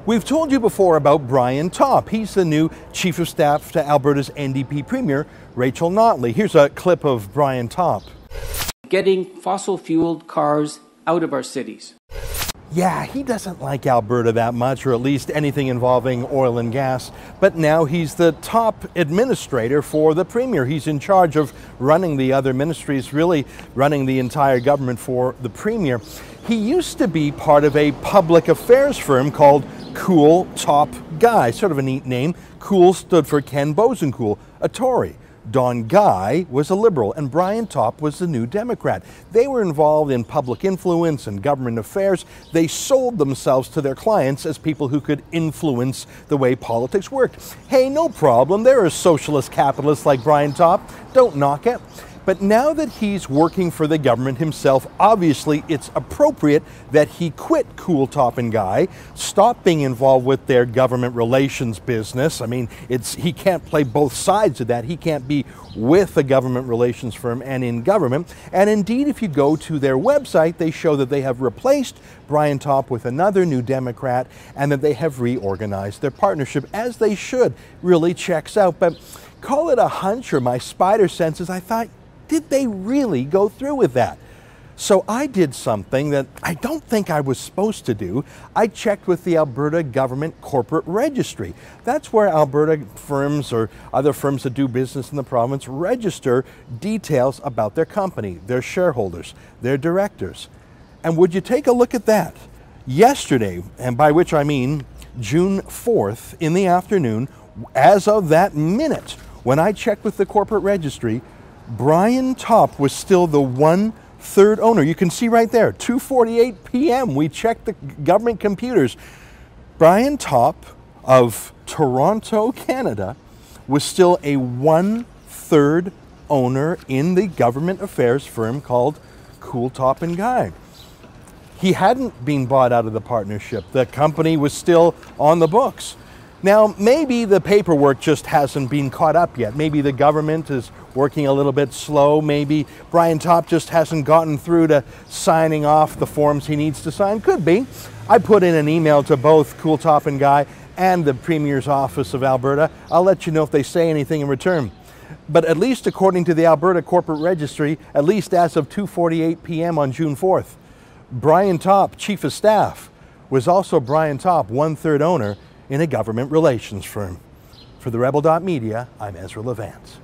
We've told you before about Brian Topp. He's the new Chief of Staff to Alberta's NDP Premier, Rachel Notley. Here's a clip of Brian Topp. Getting fossil-fueled cars out of our cities. Yeah, he doesn't like Alberta that much, or at least anything involving oil and gas, but now he's the top administrator for the Premier. He's in charge of running the other ministries, really running the entire government for the Premier. He used to be part of a public affairs firm called Kool Topp Guy, sort of a neat name. Kool stood for Ken Bosenkool, a Tory. Don Guy was a Liberal, and Brian Topp was the New Democrat. They were involved in public influence and government affairs. They sold themselves to their clients as people who could influence the way politics worked. Hey, no problem. There are socialist capitalists like Brian Topp. Don't knock it. But now that he's working for the government himself, obviously it's appropriate that he quit Kool Topp Guy, stop being involved with their government relations business. I mean, he can't play both sides of that. He can't be with a government relations firm and in government. And indeed, if you go to their website, they show that they have replaced Brian Topp with another New Democrat and that they have reorganized their partnership, as they should. Really checks out. But call it a hunch or my spider senses, I thought, did they really go through with that? So I did something that I don't think I was supposed to do. I checked with the Alberta Government Corporate Registry. That's where Alberta firms or other firms that do business in the province register details about their company, their shareholders, their directors. And would you take a look at that? Yesterday, and by which I mean June 4th in the afternoon, as of that minute, when I checked with the corporate registry, Brian Topp was still the 1/3 owner. You can see right there, 2:48 p.m. We checked the government computers. Brian Topp of Toronto, Canada, was still a 1/3 owner in the government affairs firm called Kool Topp Guy. He hadn't been bought out of the partnership. The company was still on the books. Now, maybe the paperwork just hasn't been caught up yet. Maybe the government is working a little bit slow. Maybe Brian Topp just hasn't gotten through to signing off the forms he needs to sign. Could be. I put in an email to both Kool Topp Guy and the Premier's Office of Alberta. I'll let you know if they say anything in return. But at least according to the Alberta Corporate Registry, at least as of 2:48 p.m. on June 4th, Brian Topp, Chief of Staff, was also Brian Topp, 1/3 owner in a government relations firm. For TheRebel.media, I'm Ezra Levant.